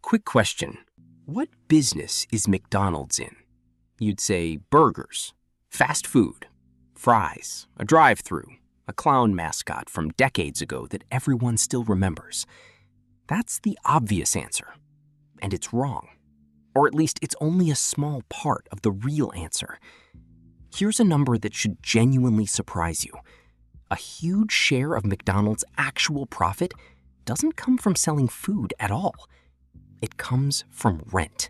Quick question. What business is McDonald's in? You'd say burgers, fast food, fries, a drive-thru, a clown mascot from decades ago that everyone still remembers. That's the obvious answer, and it's wrong. Or at least it's only a small part of the real answer. Here's a number that should genuinely surprise you. A huge share of McDonald's actual profit doesn't come from selling food at all. It comes from rent.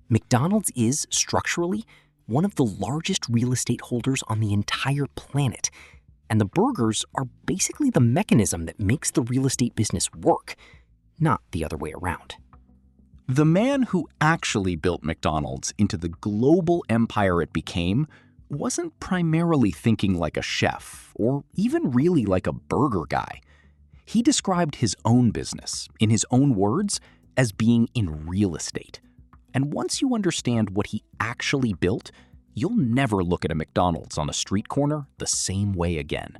McDonald's is, structurally, one of the largest real estate holders on the entire planet, and the burgers are basically the mechanism that makes the real estate business work, not the other way around. The man who actually built McDonald's into the global empire it became wasn't primarily thinking like a chef or even really like a burger guy. He described his own business, in his own words, as being in real estate. And once you understand what he actually built, you'll never look at a McDonald's on a street corner the same way again.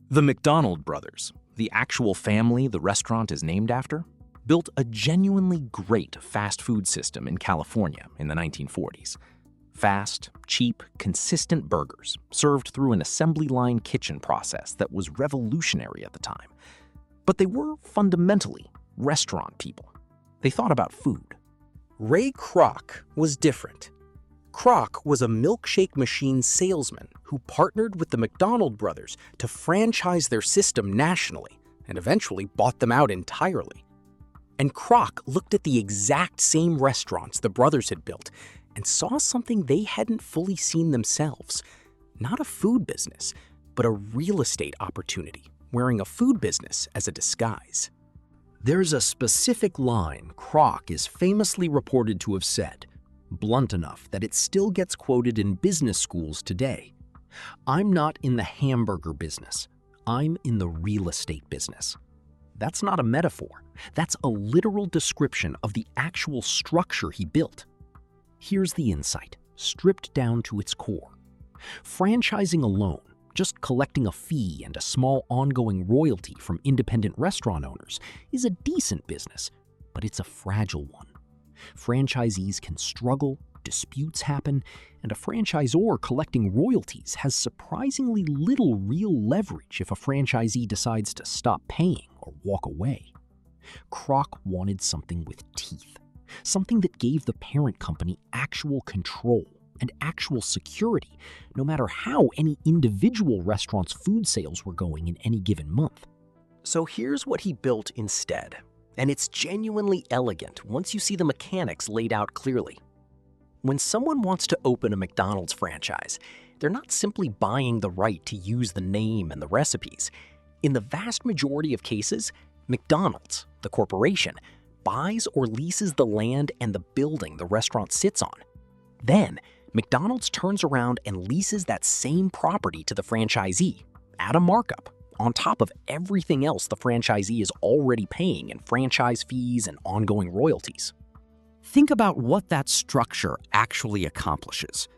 The McDonald brothers, the actual family the restaurant is named after, built a genuinely great fast food system in California in the 1940s. Fast, cheap, consistent burgers served through an assembly line kitchen process that was revolutionary at the time. But they were fundamentally restaurant people. They thought about food. Ray Kroc was different. Kroc was a milkshake-machine salesman who partnered with the McDonald brothers to franchise their system nationally and eventually bought them out entirely. And Kroc looked at the exact same restaurants the brothers had built and saw something they hadn't fully seen themselves. Not a food business, but a real estate opportunity, wearing a food business as a disguise. There's a specific line Kroc is famously reported to have said, blunt enough that it still gets quoted in business schools today. "I'm not in the hamburger business. I'm in the real estate business." That's not a metaphor. That's a literal description of the actual structure he built. Here's the insight, stripped down to its core. Franchising alone, just collecting a fee and a small ongoing royalty from independent restaurant owners, is a decent business, but it's a fragile one. Franchisees can struggle, disputes happen, and a franchisor collecting royalties has surprisingly little real leverage if a franchisee decides to stop paying or walk away. Kroc wanted something with teeth, something that gave the parent company actual control and actual security, no matter how any individual restaurant's food sales were going in any given month. So here's what he built instead, and it's genuinely elegant once you see the mechanics laid out clearly. When someone wants to open a McDonald's franchise, they're not simply buying the right to use the name and the recipes. In the vast majority of cases, McDonald's, the corporation, buys or leases the land and the building the restaurant sits on. Then, McDonald's turns around and leases that same property to the franchisee at a markup, on top of everything else the franchisee is already paying in franchise fees and ongoing royalties. Think about what that structure actually accomplishes.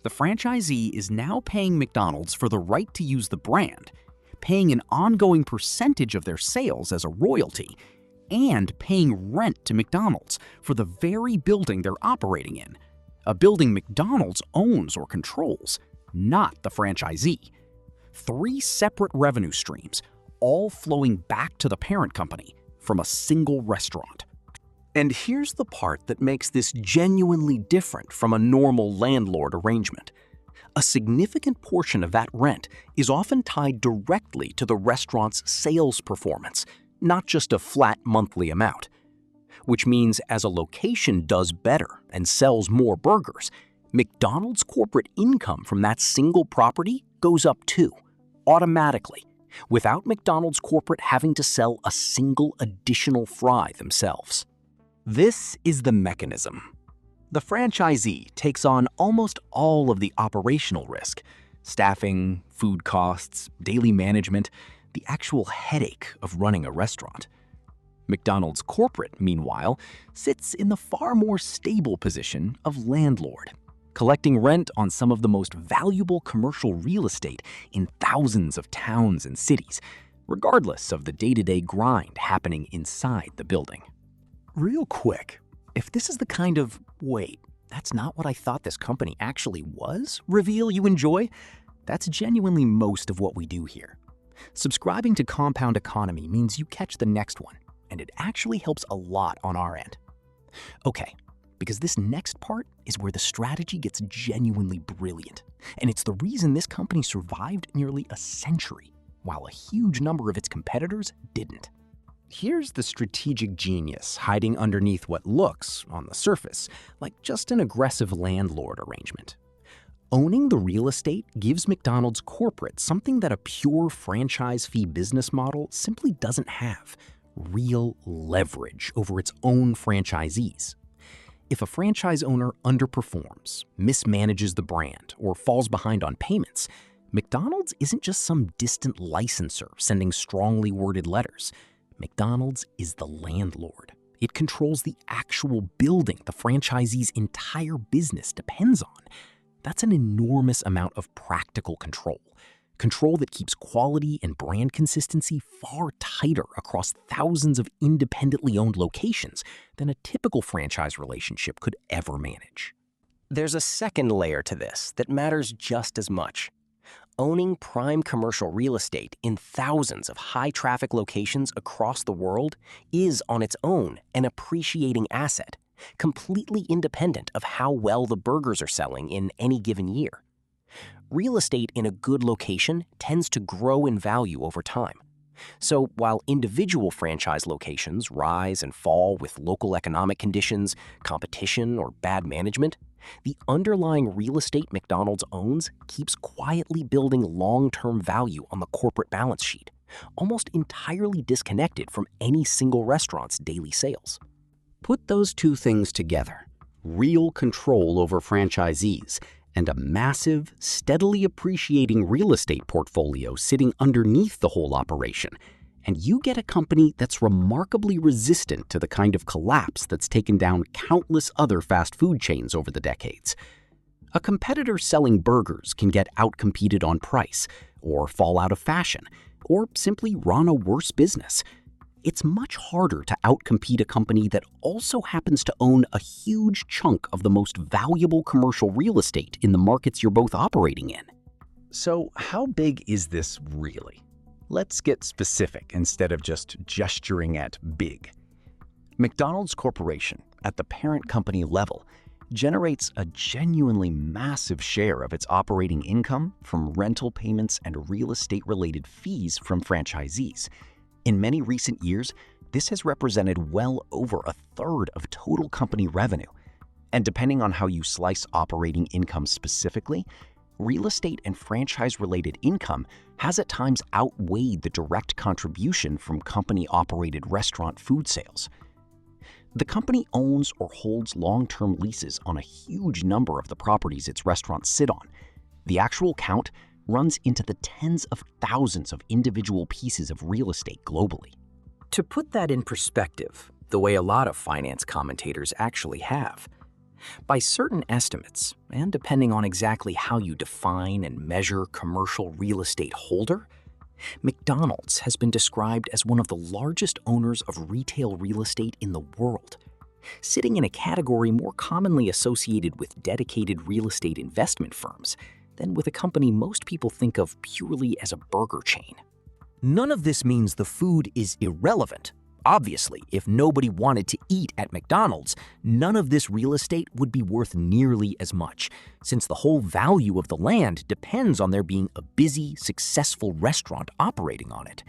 The franchisee is now paying McDonald's for the right to use the brand, paying an ongoing percentage of their sales as a royalty, and paying rent to McDonald's for the very building they're operating in. A building McDonald's owns or controls, not the franchisee. 3 separate revenue streams, all flowing back to the parent company from a single restaurant. And here's the part that makes this genuinely different from a normal landlord arrangement. A significant portion of that rent is often tied directly to the restaurant's sales performance, not just a flat monthly amount. Which means as a location does better and sells more burgers, McDonald's corporate income from that single property goes up too, automatically, without McDonald's corporate having to sell a single additional fry themselves. This is the mechanism. The franchisee takes on almost all of the operational risk: staffing, food costs, daily management, the actual headache of running a restaurant. McDonald's corporate, meanwhile, sits in the far more stable position of landlord, collecting rent on some of the most valuable commercial real estate in thousands of towns and cities, regardless of the day-to-day grind happening inside the building. Real quick, if this is the kind of, wait, that's not what I thought this company actually was, reveal you enjoy, that's genuinely most of what we do here. Subscribing to Compound Economy means you catch the next one, and it actually helps a lot on our end. Okay, because this next part is where the strategy gets genuinely brilliant, and it's the reason this company survived nearly a century, while a huge number of its competitors didn't. Here's the strategic genius hiding underneath what looks, on the surface, like just an aggressive landlord arrangement. Owning the real estate gives McDonald's corporate something that a pure franchise fee business model simply doesn't have: real leverage over its own franchisees. If a franchise owner underperforms, mismanages the brand, or falls behind on payments, McDonald's isn't just some distant licensor sending strongly worded letters. McDonald's is the landlord. It controls the actual building the franchisee's entire business depends on. That's an enormous amount of practical control. Control that keeps quality and brand consistency far tighter across thousands of independently owned locations than a typical franchise relationship could ever manage. There's a second layer to this that matters just as much. Owning prime commercial real estate in thousands of high-traffic locations across the world is on its own an appreciating asset, completely independent of how well the burgers are selling in any given year. Real estate in a good location tends to grow in value over time. So while individual franchise locations rise and fall with local economic conditions, competition, or bad management, the underlying real estate McDonald's owns keeps quietly building long-term value on the corporate balance sheet, almost entirely disconnected from any single restaurant's daily sales. Put those two things together: real control over franchisees and a massive, steadily appreciating real estate portfolio sitting underneath the whole operation, and you get a company that's remarkably resistant to the kind of collapse that's taken down countless other fast food chains over the decades. A competitor selling burgers can get outcompeted on price, or fall out of fashion, or simply run a worse business. It's much harder to outcompete a company that also happens to own a huge chunk of the most valuable commercial real estate in the markets you're both operating in. So how big is this really? Let's get specific instead of just gesturing at big. McDonald's Corporation, at the parent company level, generates a genuinely massive share of its operating income from rental payments and real estate-related fees from franchisees. In many recent years, this has represented well over a third of total company revenue. And depending on how you slice operating income specifically, real estate and franchise-related income has at times outweighed the direct contribution from company-operated restaurant food sales. The company owns or holds long-term leases on a huge number of the properties its restaurants sit on. The actual count runs into the tens of thousands of individual pieces of real estate globally. To put that in perspective, the way a lot of finance commentators actually have, by certain estimates, and depending on exactly how you define and measure commercial real estate holder, McDonald's has been described as one of the largest owners of retail real estate in the world, sitting in a category more commonly associated with dedicated real estate investment firms than with a company most people think of purely as a burger chain. None of this means the food is irrelevant. Obviously, if nobody wanted to eat at McDonald's, none of this real estate would be worth nearly as much, since the whole value of the land depends on there being a busy, successful restaurant operating on it.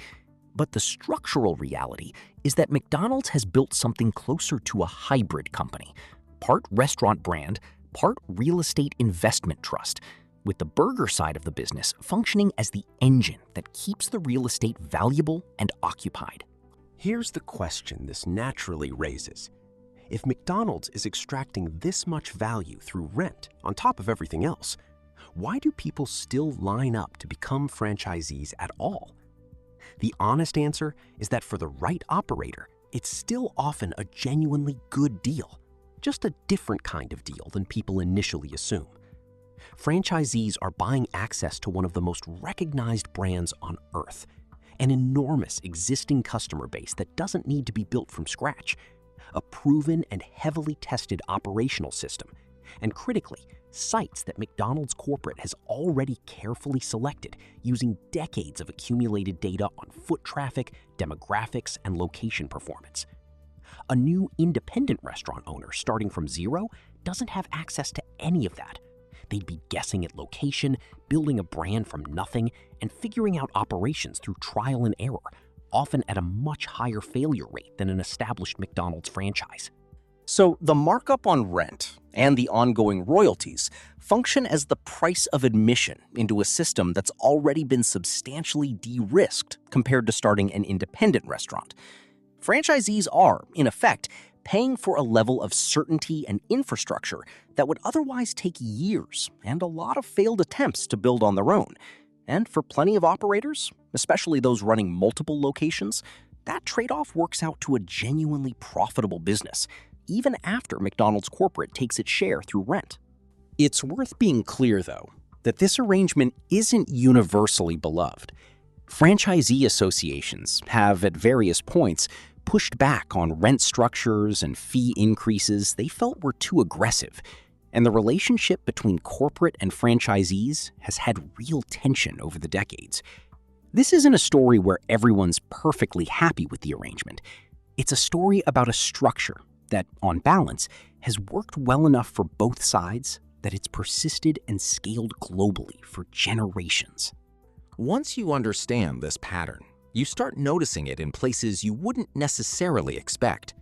But the structural reality is that McDonald's has built something closer to a hybrid company, part restaurant brand, part real estate investment trust, with the burger side of the business functioning as the engine that keeps the real estate valuable and occupied. Here's the question this naturally raises. If McDonald's is extracting this much value through rent on top of everything else, why do people still line up to become franchisees at all? The honest answer is that for the right operator, it's still often a genuinely good deal, just a different kind of deal than people initially assume. Franchisees are buying access to one of the most recognized brands on earth, an enormous existing customer base that doesn't need to be built from scratch, a proven and heavily tested operational system, and critically, sites that McDonald's corporate has already carefully selected using decades of accumulated data on foot traffic, demographics, and location performance. A new independent restaurant owner starting from zero doesn't have access to any of that. They'd be guessing at location, building a brand from nothing, and figuring out operations through trial and error, often at a much higher failure rate than an established McDonald's franchise. So the markup on rent and the ongoing royalties function as the price of admission into a system that's already been substantially de-risked compared to starting an independent restaurant. Franchisees are, in effect, paying for a level of certainty and infrastructure that would otherwise take years and a lot of failed attempts to build on their own. And for plenty of operators, especially those running multiple locations, that trade-off works out to a genuinely profitable business, even after McDonald's corporate takes its share through rent. It's worth being clear, though, that this arrangement isn't universally beloved. Franchisee associations have, at various points, pushed back on rent structures and fee increases they felt were too aggressive, and the relationship between corporate and franchisees has had real tension over the decades. This isn't a story where everyone's perfectly happy with the arrangement. It's a story about a structure that, on balance, has worked well enough for both sides that it's persisted and scaled globally for generations. Once you understand this pattern, you start noticing it in places you wouldn't necessarily expect.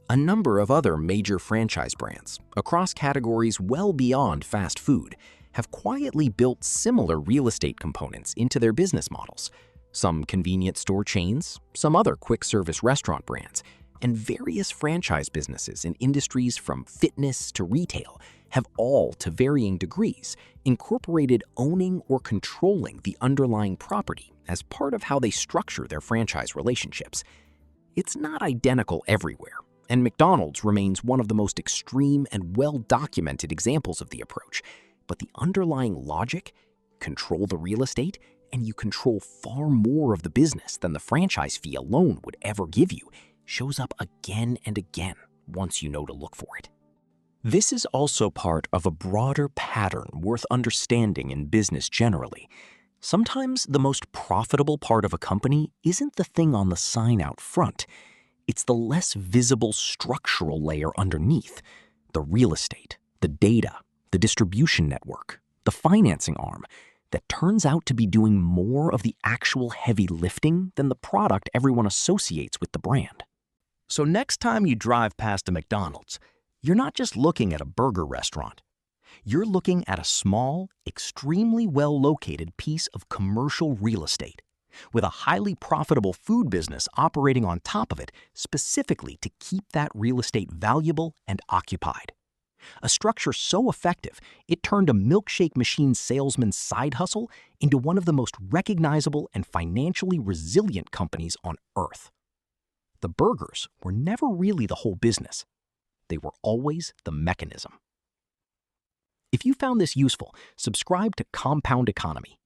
A number of other major franchise brands, across categories well beyond fast food, have quietly built similar real estate components into their business models. Some convenience store chains, some other quick-service restaurant brands, and various franchise businesses in industries from fitness to retail have all, to varying degrees, incorporated owning or controlling the underlying property as part of how they structure their franchise relationships. It's not identical everywhere, and McDonald's remains one of the most extreme and well-documented examples of the approach. But the underlying logic, control the real estate, and you control far more of the business than the franchise fee alone would ever give you, shows up again and again once you know to look for it. This is also part of a broader pattern worth understanding in business generally. Sometimes the most profitable part of a company isn't the thing on the sign out front. It's the less visible structural layer underneath, the real estate, the data, the distribution network, the financing arm, that turns out to be doing more of the actual heavy lifting than the product everyone associates with the brand. So next time you drive past a McDonald's, you're not just looking at a burger restaurant. You're looking at a small, extremely well-located piece of commercial real estate, with a highly profitable food business operating on top of it specifically to keep that real estate valuable and occupied. A structure so effective, it turned a milkshake-machine salesman's side hustle into one of the most recognizable and financially resilient companies on earth. The burgers were never really the whole business. They were always the mechanism. If you found this useful, subscribe to Compound Economy.